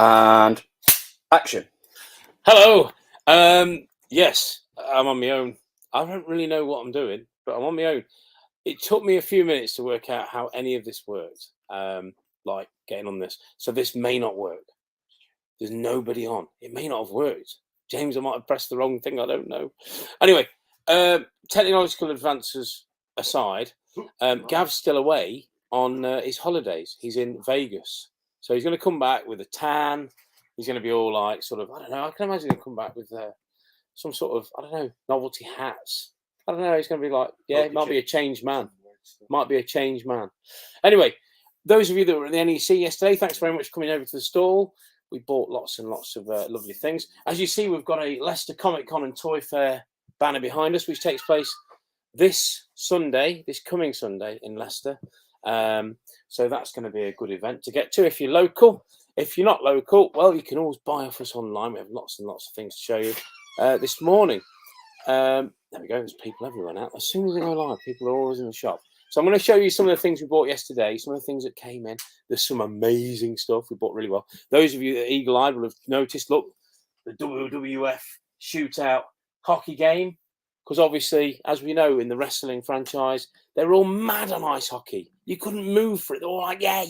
And action. Hello. Yes, I'm on my own. I don't really know what I'm doing, but I'm on my own. It took me a few minutes to work out how any of this worked, like getting on this. So this may not work. There's nobody on. It may not have worked. James, I might have pressed the wrong thing. I don't know. Anyway, technological advances aside, Gav's still away on his holidays. He's in Vegas. So he's going to come back with a tan. He's going to be all like, sort of, I don't know. I can imagine him come back with some sort of, I don't know, novelty hats. I don't know. He's going to be like, yeah, it might be a changed man. Might be a changed man. Anyway, those of you that were at the NEC yesterday, thanks very much for coming over to the stall. We bought lots and lots of lovely things. As you see, we've got a Leicester Comic Con and Toy Fair banner behind us, which takes place this Sunday, this coming Sunday in Leicester. So that's going to be a good event to get to if you're local. If you're not local, well, you can always buy off us online. We have lots and lots of things to show you this morning. There we go. There's people everywhere now. As soon as they go live, people are always in the shop. So I'm going to show you some of the things we bought yesterday, some of the things that came in. There's some amazing stuff we bought really well. Those of you that are eagle-eyed will have noticed, look, the WWF shootout hockey game. Because obviously, as we know in the wrestling franchise, they're all mad on ice hockey. You couldn't move for it. They're all like, yeah,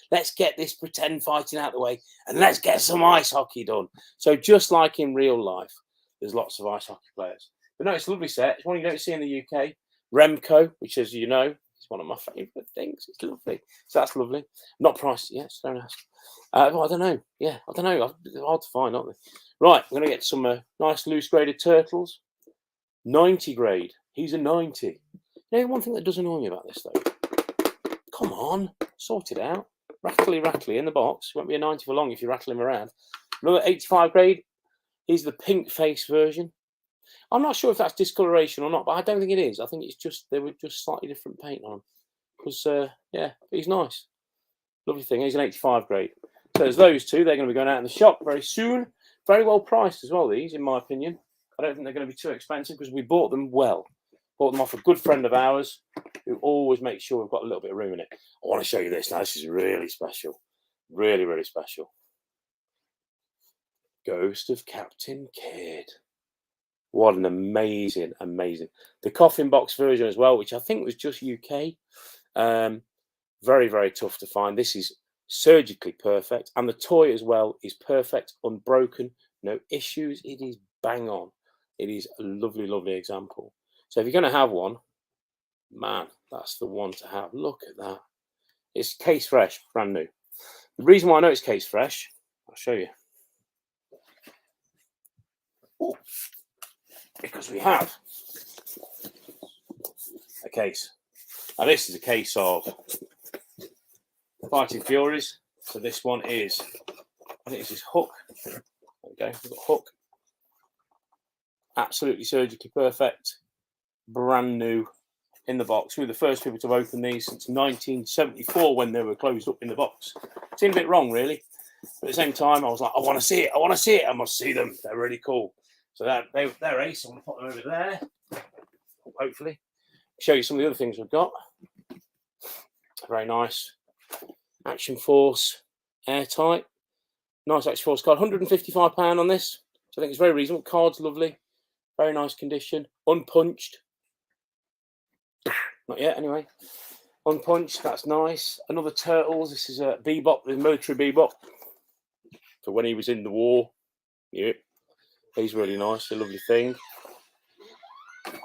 let's get this pretend fighting out of the way and let's get some ice hockey done. So just like in real life, there's lots of ice hockey players. But no, it's a lovely set. It's one you don't see in the UK. Remco, which, as you know, is one of my favourite things. It's lovely. So that's lovely. Not priced yet, so don't ask. Well, I don't know. Yeah, I don't know. They're hard to find, aren't they? Right, we're going to get some nice loose graded turtles. 90 grade. He's a 90. You know, one thing that does annoy me about this, though. Come on, sort it out. Rattly in the box. Won't be a 90 for long if you rattle him around. Another 85 grade. He's the pink face version. I'm not sure if that's discoloration or not, but I don't think it is. I think it's just they were just slightly different paint on him. Because yeah, he's nice. Lovely thing. He's an 85 grade. So there's those two. They're going to be going out in the shop very soon. Very well priced as well, these, in my opinion. I don't think they're going to be too expensive because we bought them well. Bought them off a good friend of ours who always makes sure we've got a little bit of room in it. I want to show you this now. This is really special. Really, really special. Ghost of Captain Kidd. What an amazing. The coffin box version as well, which I think was just UK. Very, very tough to find. This is surgically perfect. And the toy as well is perfect, unbroken, no issues. It is bang on. It is a lovely, lovely example. So if you're going to have one, man, that's the one to have. Look at that. It's case fresh, brand new. The reason why I know it's case fresh, I'll show you. Ooh. Because we have a case. Now this is a case of Fighting Furies. So this one is, I think this is Hook. There we go, we've got Hook. Absolutely surgically perfect. Brand new in the box. We were the first people to open these since 1974 when they were closed up in the box. Seemed a bit wrong, really. But at the same time, I was like, I want to see it. I must see them. They're really cool. So they're ace. I'm going to put them over there. Hopefully. Show you some of the other things we've got. Very nice. Action Force airtight. Nice Action Force card. £155 on this. So I think it's very reasonable. Card's lovely. Very nice condition. Unpunched. Not yet, anyway. Unpunched. That's nice. Another Turtles. This is a Bebop, the military Bebop. For when he was in the war. Yeah. He's really nice. A lovely thing.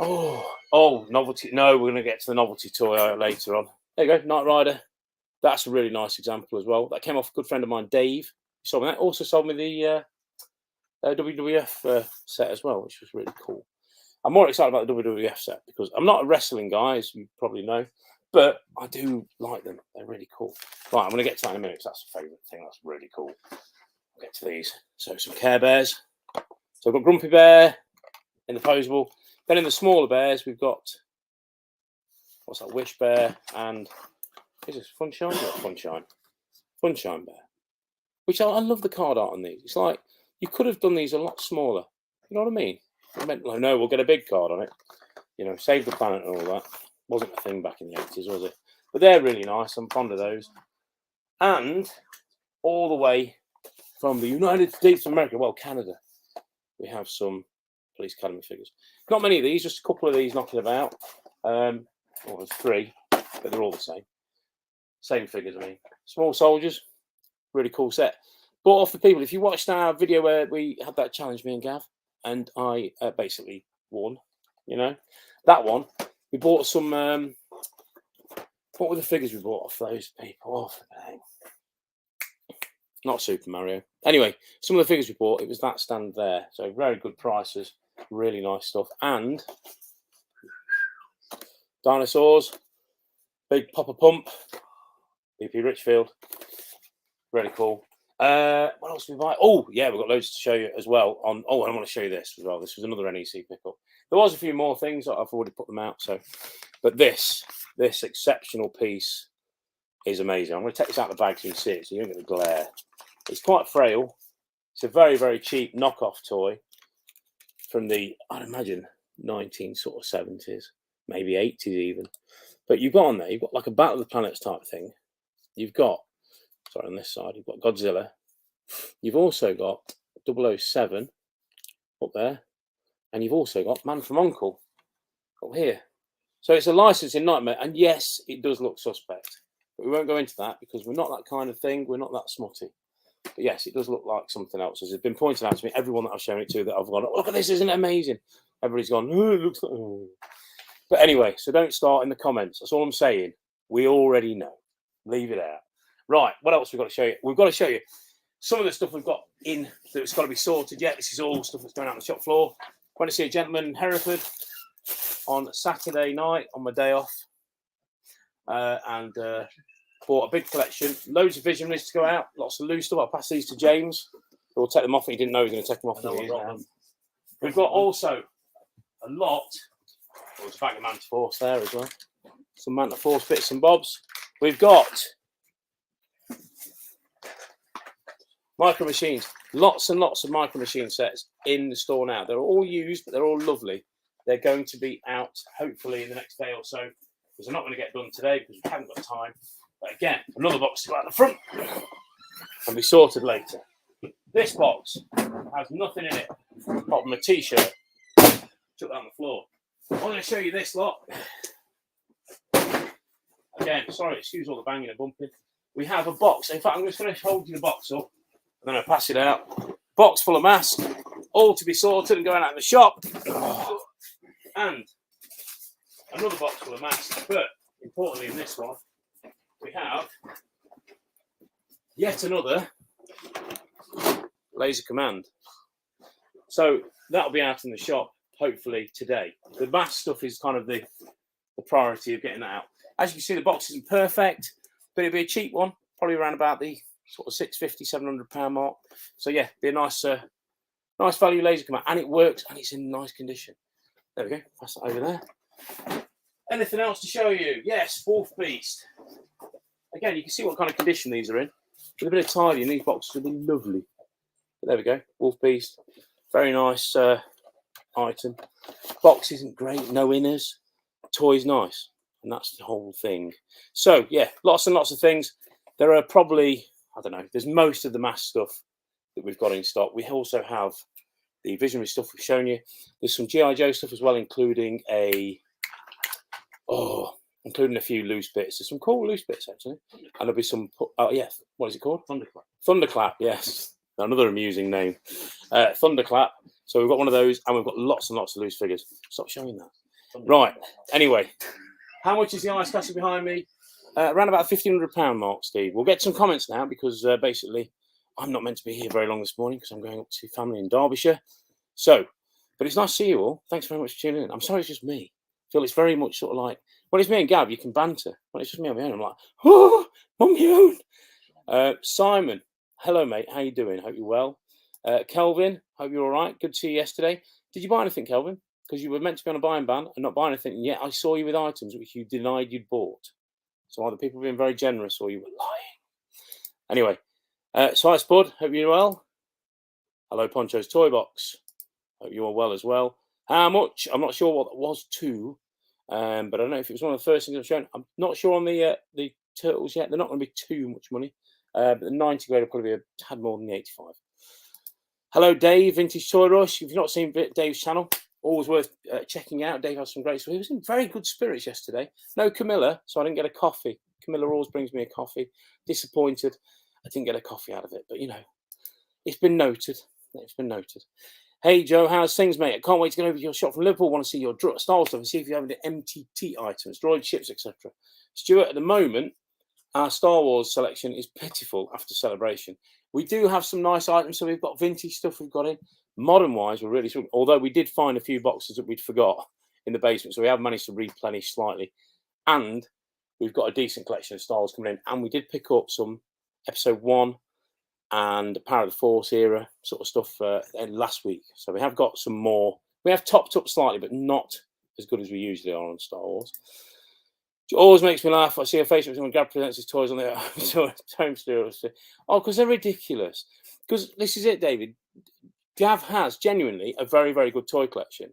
Oh, novelty. No, we're going to get to the novelty toy later on. There you go. Knight Rider. That's a really nice example as well. That came off a good friend of mine, Dave. He sold me that. Also sold me the WWF set as well, which was really cool. I'm more excited about the WWF set because I'm not a wrestling guy, as you probably know, but I do like them. They're really cool. Right, I'm going to get to that in a minute because that's a favourite thing. That's really cool. I'll get to these. So some Care Bears. So I've got Grumpy Bear in the posable. Then in the smaller bears, we've got, what's that, Wish Bear and, is this Funshine? No, Funshine Bear. Which I love the card art on these. It's like, you could have done these a lot smaller. You know what I mean? I meant, oh, no, we'll get a big card on it. You know, save the planet and all that. Wasn't a thing back in the 80s, was it? But they're really nice. I'm fond of those. And all the way from the United States of America, well, Canada, we have some Police Academy figures. Not many of these, just a couple of these knocking about. Well, there's 3, but they're all the same. Same figures, I mean. Small soldiers, really cool set. Bought off the people. If you watched our video where we had that challenge, me and Gav, and I basically won, you know, that one, we bought some, what were the figures we bought off those people? Oh, not Super Mario. Anyway, some of the figures we bought, it was that stand there. So very good prices, really nice stuff. And dinosaurs, big Papa Pump, BP Richfield, really cool. What else did we buy? Oh, yeah, we've got loads to show you as well. I want to show you this as well. This was another NEC pickup. There was a few more things. I've already put them out. But this exceptional piece is amazing. I'm going to take this out of the bag so you can see it, so you're not going to glare. It's quite frail. It's a very, very cheap knockoff toy from the, I'd imagine, 1970s, maybe 80s even. But you've got on there, you've got like a Battle of the Planets type thing. You've got, sorry, on this side, you've got Godzilla. You've also got 007 up there. And you've also got Man from U.N.C.L.E. up here. So it's a licensing nightmare. And yes, it does look suspect. But we won't go into that because we're not that kind of thing. We're not that smutty. But yes, it does look like something else. As it's been pointed out to me, everyone that I've shown it to that I've gone, oh, look at this, isn't it amazing? Everybody's gone, oh, it looks like... Oh. But anyway, so don't start in the comments. That's all I'm saying. We already know. Leave it out. Right, what else we've got to show you? We've got to show you some of the stuff we've got in that's got to be sorted yet. This is all stuff that's going out on the shop floor. Went to see a gentleman in Hereford on Saturday night on my day off. And bought a big collection, loads of visionaries to go out, lots of loose stuff. I'll pass these to James. We'll take them off. He didn't know he was going to take them off. We've got also a lot. Well, there's a bag of Manta Force there as well. Some Manta Force bits and bobs. We've got Micro Machines. Lots and lots of Micro Machine sets in the store now. They're all used, but they're all lovely. They're going to be out hopefully in the next day or so, because they're not going to get done today because we haven't got time. But again, another box to go out the front and be sorted later. This box has nothing in it apart from a t-shirt. Chuck that on the floor. I'm going to show you this lot. Again, sorry, excuse all the banging and bumping. We have a box. In fact, I'm just going to hold you the box up and then I'll pass it out. Box full of masks, all to be sorted and going out in the shop. And another box full of masks, but importantly in this one, we have yet another laser command. So that'll be out in the shop hopefully today. The mask stuff is kind of the priority of getting that out. As you can see, the box isn't perfect, but it'll be a cheap one, probably around about the sort of £650, £700 mark. So yeah, be a nice nice value laser command, and it works and it's in nice condition. There we go, pass that over there. Anything else to show you? Yes, Wolf Beast. Again, you can see what kind of condition these are in. With a bit of tidying, these boxes will be lovely. But there we go, Wolf Beast. Very nice item. Box isn't great, no inners. Toy's nice, and that's the whole thing. So yeah, lots and lots of things. There are probably, I don't know, there's most of the mass stuff that we've got in stock. We also have the visionary stuff we've shown you. There's some G.I. Joe stuff as well, including a few loose bits. There's some cool loose bits actually, and there'll be some. Oh yeah, what is it called? Thunderclap. Thunderclap. Yes, another amusing name. Thunderclap. So we've got one of those, and we've got lots and lots of loose figures. Stop showing that. Right. Anyway, how much is the ice castle behind me? Around about £1,500 mark, Steve. We'll get some comments now because basically I'm not meant to be here very long this morning because I'm going up to family in Derbyshire. So, but it's nice to see you all. Thanks very much for tuning in. I'm sorry it's just me. I feel it's very much sort of like, when it's me and Gav, you can banter. When it's just me on my own, I'm like, oh, I'm on my own. Simon, hello, mate. How you doing? Hope you're well. Kelvin, hope you're all right. Good to see you yesterday. Did you buy anything, Kelvin? Because you were meant to be on a buying ban and not buy anything, and yet I saw you with items which you denied you'd bought. So either people were being very generous or you were lying. Anyway, so Spud, hope you're well. Hello, Poncho's Toy Box. Hope you are well as well. How much? I'm not sure what that was too, but I don't know if it was one of the first things I've shown. I'm not sure on the turtles yet. They're not going to be too much money. But the 90 grade will probably be a tad more than the 85. Hello, Dave, Vintage Toy Rush. If you've not seen Dave's channel, always worth checking out. Dave has some great stuff. He was in very good spirits yesterday. No Camilla, so I didn't get a coffee. Camilla always brings me a coffee. Disappointed I didn't get a coffee out of it, but it's been noted. It's been noted. Hey, Joe, how's things, mate? I can't wait to get over to your shop from Liverpool. Want to see your style stuff and see if you have any MTT items, droid ships, etc. Stuart, at the moment, our Star Wars selection is pitiful after Celebration. We do have some nice items, so we've got vintage stuff we've got in. Modern-wise, we're really struggling, although we did find a few boxes that we'd forgot in the basement, so we have managed to replenish slightly. And we've got a decent collection of Star Wars coming in, and we did pick up some Episode 1 and Power of the Force era sort of stuff last week. So we have got some more. We have topped up slightly, but not as good as we usually are on Star Wars. It always makes me laugh. I see a Facebook when Gav presents his toys on the home studio. Oh, because they're ridiculous. Because this is it, David. Gav has genuinely a very, very good toy collection.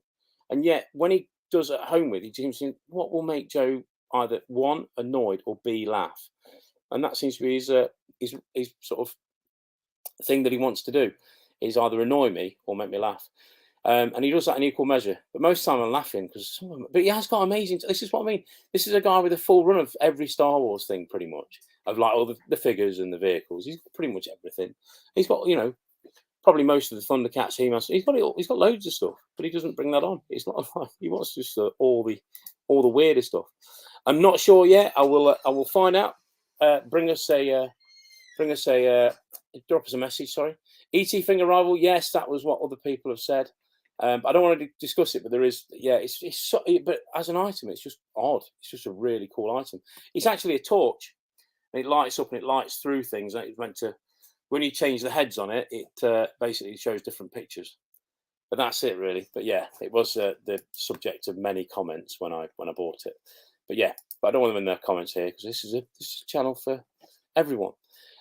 And yet, when he does at home with, he seems to think, what will make Joe either, one, annoyed, or B, laugh? And that seems to be his sort of thing that he wants to do, is either annoy me or make me laugh. And he does that in equal measure. But most of the time I'm laughing but he has got amazing. This is what I mean. This is a guy with a full run of every Star Wars thing, pretty much, of like all the figures and the vehicles. He's got pretty much everything. He's got, probably most of the Thundercats. He's got loads of stuff, but he doesn't bring that on. It's not like he wants just all the weirdest stuff. I'm not sure yet. I will find out. Drop us a message. Sorry. ET finger rival. Yes, that was what other people have said. I don't want to discuss it, but there is. Yeah, but as an item, it's just odd. It's just a really cool item. It's actually a torch, and it lights up and it lights through things. It's meant to. When you change the heads on it, it basically shows different pictures. But that's it, really. But yeah, it was the subject of many comments when I bought it. But yeah, I don't want them in the comments here because this is a channel for everyone.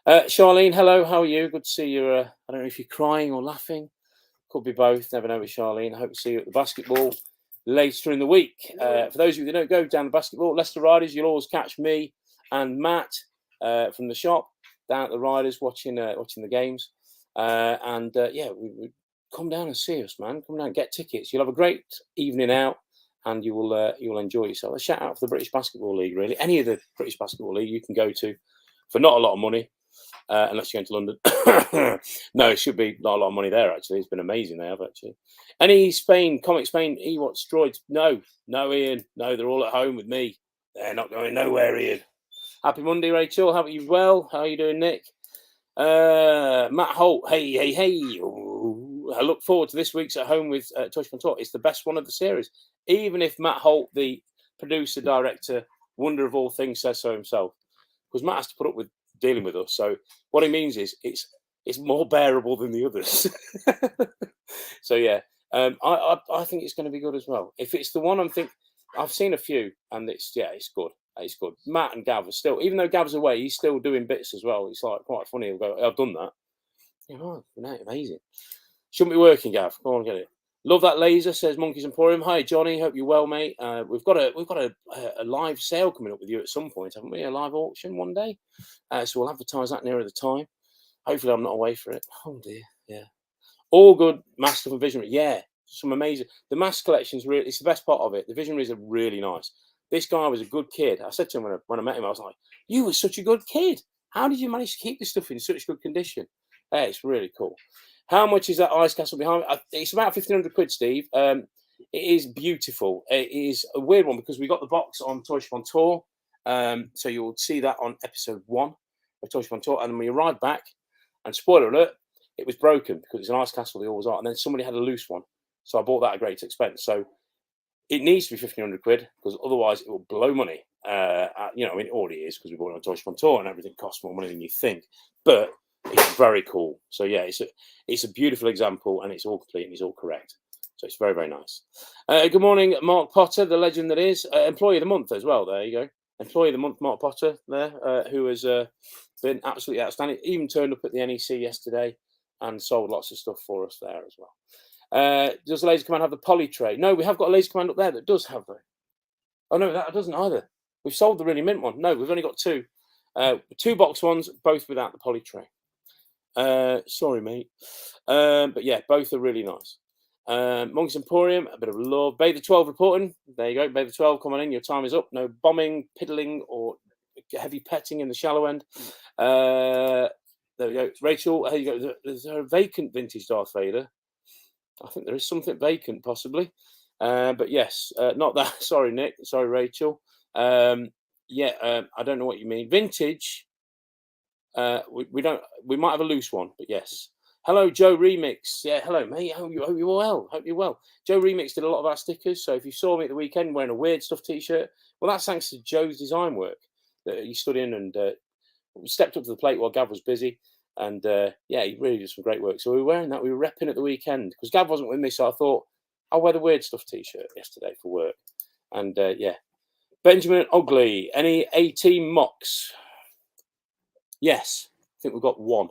Charlene, hello. How are you? Good to see you. I don't know if you're crying or laughing. Could be both. Never know with Charlene. I hope to see you at the basketball later in the week. For those of you that don't go down the basketball, Leicester Riders, you'll always catch me and Matt from the shop down at the Riders watching the games. We come down and see us, man. Come down and get tickets. You'll have a great evening out, and you will enjoy yourself. A shout out for the British Basketball League, really. Any of the British Basketball League you can go to for not a lot of money. Unless you're going to London. No, it should be not a lot of money there, actually. It's been amazing, they have, actually. Any Comic Spain, Ewots, droids? No, Ian. No, they're all at home with me. They're not going nowhere, Ian. Happy Monday, Rachel. How are you? Well, how are you doing, Nick? Matt Holt. Hey. Ooh, I look forward to this week's At Home with Touch and Talk. It's the best one of the series. Even if Matt Holt, the producer, director, wonder of all things, says so himself. Because Matt has to put up with dealing with us. So what he means is it's more bearable than the others. So yeah, I think it's going to be good as well. If it's the one I've seen a few, and it's good. It's good. Matt and Gav are still, even though Gav's away, he's still doing bits as well. It's like quite funny. He'll go, I've done that. Amazing. Shouldn't be working, Gav. Come on, get it. Love that laser, says Monkeys Emporium. Hi, Johnny. Hope you're well, mate. We've got a live sale coming up with you at some point, haven't we? A live auction one day. So we'll advertise that nearer the time. Hopefully, I'm not away for it. Oh dear, yeah. All good, Master and Visionary. Yeah, some amazing. The mask collection is really. It's the best part of it. The Visionaries are really nice. This guy was a good kid. I said to him when I met him, I was like, "You were such a good kid. How did you manage to keep this stuff in such good condition?" It's really cool. How much is that ice castle behind me? It's about 1,500 quid, Steve. It is beautiful. It is a weird one because we got the box on Toy Shop on Tour. So you'll see that on episode 1 of Toy Shop on Tour. And when we arrived back, and spoiler alert, it was broken because it's an ice castle, they always are. And then somebody had a loose one. So I bought that at great expense. So it needs to be 1,500 quid because otherwise it will blow money. It already is because we bought it on Toy Shop on Tour and everything costs more money than you think. But it's very cool. So yeah, it's a beautiful example and it's all complete and it's all correct. So it's very, very nice. Good morning, Mark Potter, the legend that is. Employee of the month as well. There you go. Employee of the month, Mark Potter there, who has been absolutely outstanding. Even turned up at the NEC yesterday and sold lots of stuff for us there as well. Does Laser Command have the poly tray? No, we have got a Laser Command up there that does have that. Oh no, that doesn't either. We've sold the really mint one. No, we've only got 2. 2 box ones, both without the poly tray. Sorry, mate. But yeah, both are really nice. Monkey's Emporium, a bit of love. Bay the 12 reporting. There you go. Bay the 12 coming in. Your time is up. No bombing, piddling, or heavy petting in the shallow end. There we go. Rachel, here you go. There's a vacant vintage Darth Vader. I think there is something vacant, possibly. But yes, not that. Sorry, Nick. Sorry, Rachel. I don't know what you mean. Vintage. We don't. We might have a loose one, but yes. Hello, Joe Remix. Yeah, hello, mate. Hope you're well. Hope you're well. Joe Remix did a lot of our stickers. So if you saw me at the weekend wearing a Weird Stuff t-shirt, well, that's thanks to Joe's design work that he stood in and stepped up to the plate while Gav was busy. And he really did some great work. So we were wearing that. We were repping at the weekend because Gav wasn't with me. So I thought I'll wear the Weird Stuff t-shirt yesterday for work. And Benjamin Ugly. Any 18 mocks? Yes. I think we've got 1.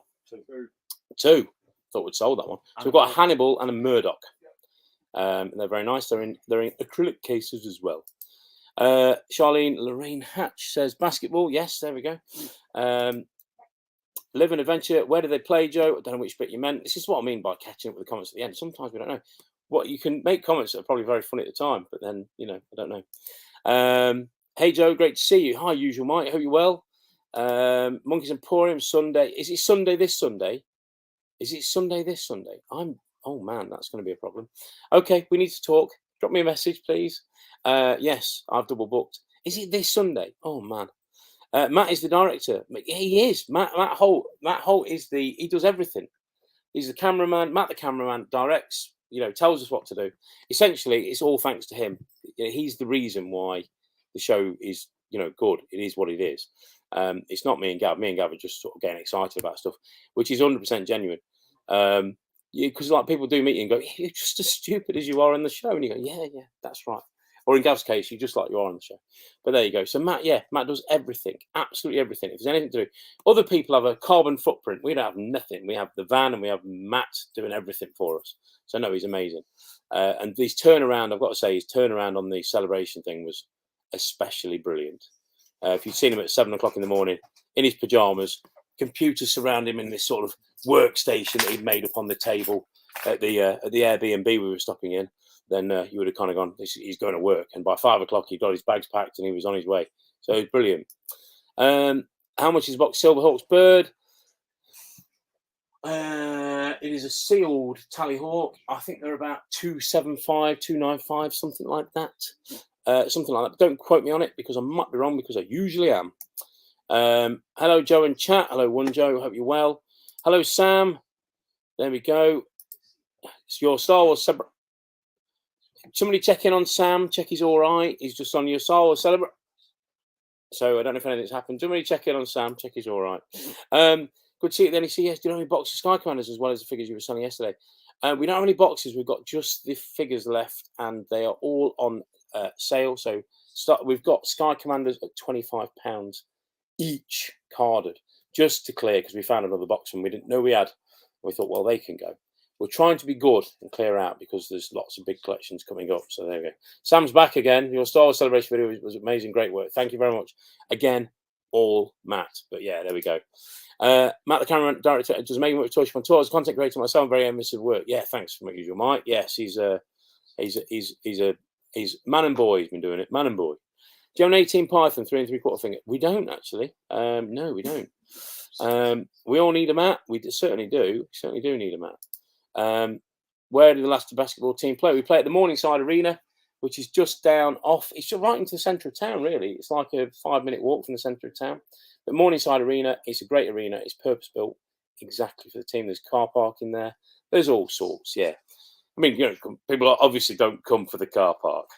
2. Thought we'd sold that one. So we've got a Hannibal and a Murdoch. And they're very nice. They're in acrylic cases as well. Charlene Lorraine Hatch says basketball. Yes, there we go. Live an adventure. Where do they play, Joe? I don't know which bit you meant. This is what I mean by catching up with the comments at the end. Sometimes we don't know. What you can make comments that are probably very funny at the time, but then I don't know. Hey Joe, great to see you. Hi, usual Mike. Hope you're well. Monkey's Emporium Sunday. Is it Sunday this Sunday? Is it Sunday this Sunday? Oh man, that's going to be a problem. Okay, we need to talk. Drop me a message, please. Yes, I've double booked. Is it this Sunday? Oh man. Matt is the director. Yeah, he is. Matt Holt is he does everything. He's the cameraman. Matt the cameraman directs, tells us what to do. Essentially, it's all thanks to him. He's the reason why the show is, good. It is what it is. It's not me and Gav. Me and Gav are just sort of getting excited about stuff, which is 100% genuine. Because like people do meet you and go, you're just as stupid as you are on the show, and you go, yeah, that's right. Or in Gav's case, you're just like you are on the show. But there you go. So Matt does everything, absolutely everything. If there's anything to do, other people have a carbon footprint. We don't have nothing. We have the van, and we have Matt doing everything for us. So no, he's amazing. And his turnaround, I've got to say, his turnaround on the celebration thing was especially brilliant. If you'd seen him at 7 o'clock in the morning in his pajamas, computers surround him in this sort of workstation that he'd made up on the table at the Airbnb we were stopping in, then you would have kind of gone, he's going to work. And by 5 o'clock, he got his bags packed and he was on his way. So it was brilliant. How much is box Silverhawk's bird? It is a sealed Tallyhawk. I think they're about 275, 295, something like that. But don't quote me on it because I might be wrong because I usually am. Hello, Joe and chat. Hello, one Joe. Hope you're well. Hello, Sam. There we go. It's your Star Wars celebrate. Somebody check in on Sam. Check he's all right. He's just on your Star Wars celebrate. So I don't know if anything's happened. Somebody check in on Sam. Check he's all right. Good to see you then. Do you know how many boxes of Sky Commanders as well as the figures you were selling yesterday? We don't have any boxes. We've got just the figures left, and they are all on sale. So we've got Sky Commanders at £25 each carded, just to clear, because we found another box and we didn't know we had. We thought, well, they can go. We're trying to be good and clear out because there's lots of big collections coming up. So there we go. Sam's back again. Your Star Wars celebration video was amazing. Great work. Thank you very much. Again, all Matt. But yeah, there we go. Matt, the cameraman director, does Megan work with Toy Shop on tour as a content creator myself. I'm very envious of work. Yeah, thanks for making your Mike. Yes, he's man and boy. He's been doing it. Man and boy. Do you have an 18 Python 3 3/4 finger? We don't actually. No, we don't. We all need a mat. We certainly do. We certainly do need a mat. Where did the last basketball team play? We play at the Morningside Arena, which is just down off. It's just right into the centre of town, really. It's like a 5-minute walk from the centre of town. But Morningside Arena, it's a great arena. It's purpose-built exactly for the team. There's car park in there. There's all sorts, yeah. I mean, people obviously don't come for the car park.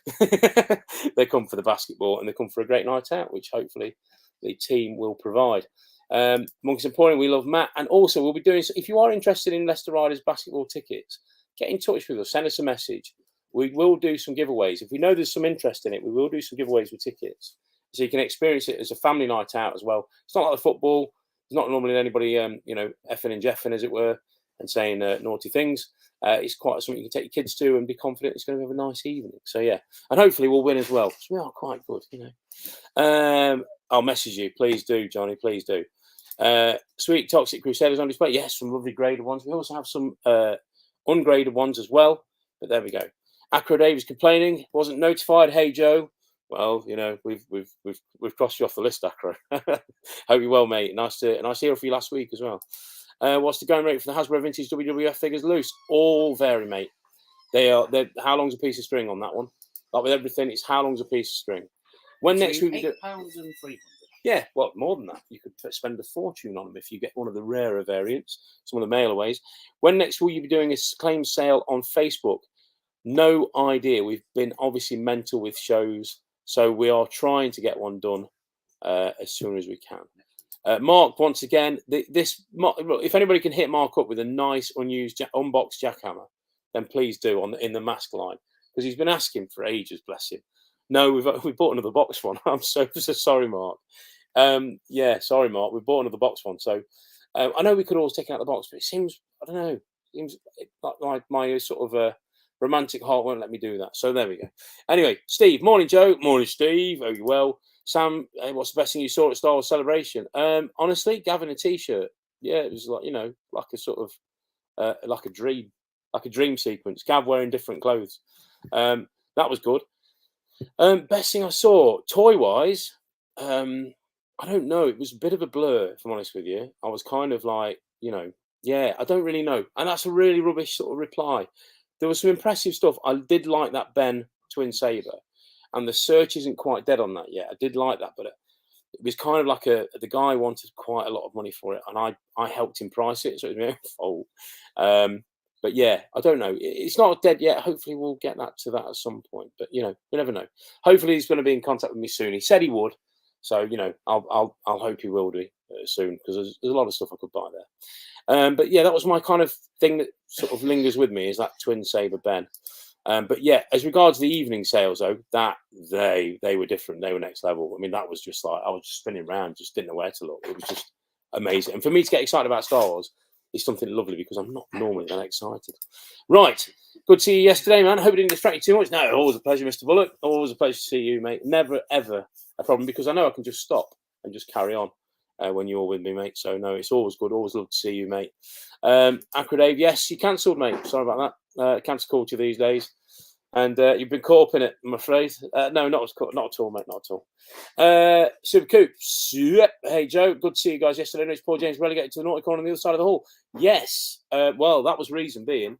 They come for the basketball and they come for a great night out, which hopefully the team will provide. Monkey's Emporium, we love Matt. And also, we'll be doing, if you are interested in Leicester Riders basketball tickets, get in touch with us, send us a message. We will do some giveaways. If we know there's some interest in it, we will do some giveaways with tickets. So you can experience it as a family night out as well. It's not like the football. There's not normally anybody, effing and jeffing, as it were. and saying naughty things. It's quite something you can take your kids to and be confident it's going to have a nice evening. So yeah, and hopefully we'll win as well, because we are quite good, you know. I'll message you, please do, Johnny, please do. Sweet Toxic Crusaders on display. Yes, some lovely graded ones. We also have some ungraded ones as well. But there we go. Acro Dave is complaining, wasn't notified. Hey Joe. Well, you know, we've crossed you off the list, Acro. Hope you're well, mate. Nice to hear from you last week as well. What's the going rate for the Hasbro Vintage WWF figures loose? All vary, mate. They're how long's a piece of string on that one? Like with everything, it's how long's a piece of string. When next week we do £8 and £300. Yeah, well, more than that. You could spend a fortune on them if you get one of the rarer variants, some of the mailaways. When next will you be doing a claim sale on Facebook? No idea. We've been obviously mental with shows, so we are trying to get one done as soon as we can. Mark, once again, if anybody can hit Mark up with a nice unused unboxed jackhammer, then please do in the mask line, because he's been asking for ages, bless him. No, we bought another box one. I'm so sorry, Mark. Yeah, sorry, Mark. We bought another box one. So I know we could always take out the box, but it seems, I don't know, it seems like my sort of romantic heart won't let me do that. So there we go. Anyway, Steve, morning, Joe. Morning, Steve. Hope you're well. Sam, what's the best thing you saw at Star Wars Celebration? Honestly, Gavin, a t-shirt. Yeah, it was like, you know, like a sort of like a dream sequence. Gav wearing different clothes. That was good. Best thing I saw, toy-wise, I don't know. It was a bit of a blur, if I'm honest with you. I was kind of like, you know, yeah, I don't really know. And that's a really rubbish sort of reply. There was some impressive stuff. I did like that Ben twin saber, and the search isn't quite dead on that yet. I did like that, but it was kind of like the guy wanted quite a lot of money for it, and I helped him price it, so it was my own fault. But yeah, I don't know. It's not dead yet. Hopefully we'll get to that at some point. But you know, you never know. Hopefully he's going to be in contact with me soon. He said he would, so you know, I'll hope he will do soon, because there's a lot of stuff I could buy there. But yeah, that was my kind of thing that sort of lingers with me, is that twin saber Ben. But yeah, as regards the evening sales though, that they were different. They were next level. I mean, that was just like I was just spinning around, just didn't know where to look. It was just amazing. And for me to get excited about Star Wars is something lovely, because I'm not normally that excited. Right, good to see you yesterday, man. Hope it didn't distract you too much. No, always a pleasure, Mr. Bullock. Always a pleasure to see you, mate. Never ever a problem, because I know I can just stop and just carry on when you're with me, mate. So no, it's always good. Always love to see you, mate. Acro Dave, yes, you cancelled, mate. Sorry about that. Cancel culture these days. And you've been caught up in it, I'm afraid. No, not at all, mate, not at all. Super Coop, hey Joe, good to see you guys yesterday. It's Paul James relegated to the naughty corner on the other side of the hall. Yes, well, that was reason being.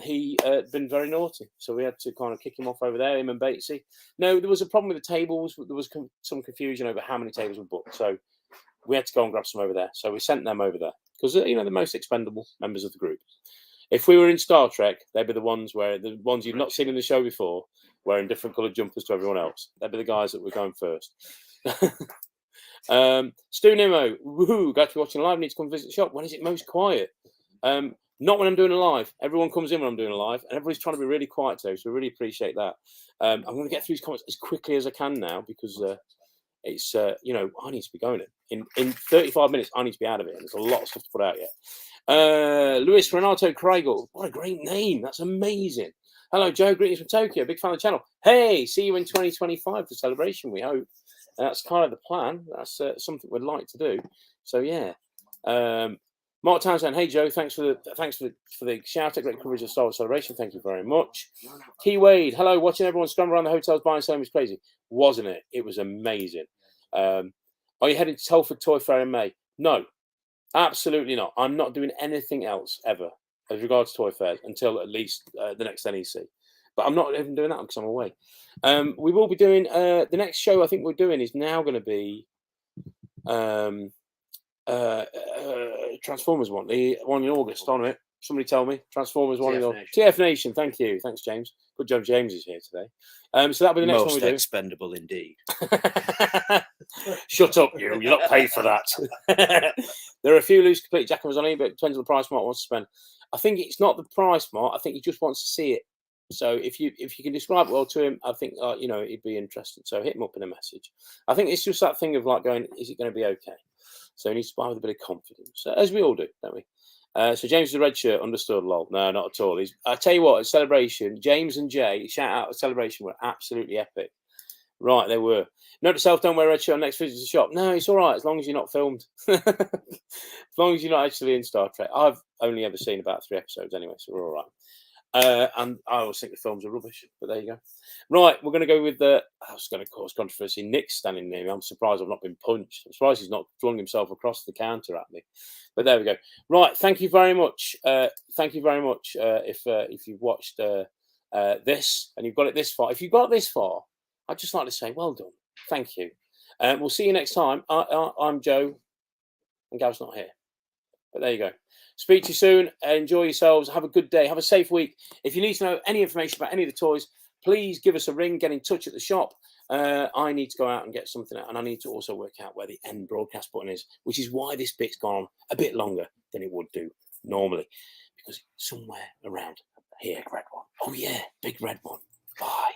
He been very naughty, so we had to kind of kick him off over there, him and Batesy. No, there was a problem with the tables. There was some confusion over how many tables were booked, so we had to go and grab some over there. So we sent them over there, because you know, the most expendable members of the group. If we were in Star Trek, they'd be the ones you've not seen in the show before, wearing different coloured jumpers to everyone else. They'd be the guys that were going first. Stu Nemo, woohoo, glad to be watching live. Need to come visit the shop. When is it most quiet? Not when I'm doing a live. Everyone comes in when I'm doing a live, and everybody's trying to be really quiet today, so we really appreciate that. I'm going to get through these comments as quickly as I can now, because it's you know, I need to be going in 35 minutes. I need to be out of it, and there's a lot of stuff to put out yet. Luis Renato Craigle, what a great name. That's amazing. Hello, Joe. Greetings from Tokyo. Big fan of the channel. Hey, see you in 2025 for celebration, we hope. And that's kind of the plan. That's something we'd like to do. So yeah. Mark Townsend, hey Joe, thanks for the shout out, great coverage of Star Wars Celebration. Thank you very much. Key Wade, hello, watching everyone scramble around the hotels buying and selling was crazy, wasn't it? It was amazing. Are you heading to Telford Toy Fair in May? No, absolutely not. I'm not doing anything else ever as regards to toy fairs until at least the next NEC. But I'm not even doing that because I'm away. We will be doing the next show. I think we're doing is now going to be Transformers one, the one in August. On it, somebody tell me. Transformers one in August. TF Nation. Thank you. Thanks, James. Good job. James is here today. So that'll be the next one we do. Most expendable indeed. Shut up, you. You're not paid for that. There are a few loose complete jackhammers on eBay, but it depends on the price Mark wants to spend. I think it's not the price, Mark. I think he just wants to see it. So if you can describe it well to him, I think you know, he'd be interested. So hit him up in a message. I think it's just that thing of like going, is it going to be okay? So he needs to buy with a bit of confidence, as we all do, don't we? So James is a red shirt, understood, lol. No, not at all. I tell you what, at Celebration, James and Jay, shout out at Celebration, were absolutely epic. Right, they were. Note to self, don't wear a red shirt on next visit to the shop. No, it's all right, as long as you're not filmed. As long as you're not actually in Star Trek. I've only ever seen about 3 episodes anyway, so we're all right. And I always think the films are rubbish, but there you go. Right, we're going to go with the. I was going to cause controversy. Nick's standing near me. I'm surprised I've not been punched. I'm surprised he's not flung himself across the counter at me. But there we go. Right, thank you very much. Thank you very much. If you've watched this and you've got it this far, if you've got this far, I'd just like to say well done. Thank you. We'll see you next time. I'm Joe, and Gav's not here. But there you go. Speak to you soon. Enjoy yourselves. Have a good day. Have a safe week. If you need to know any information about any of the toys, please give us a ring. Get in touch at the shop. I need to go out and get something out, and I need to also work out where the end broadcast button is, which is why this bit's gone a bit longer than it would do normally, because it's somewhere around here, red one. Oh yeah, big red one. Bye.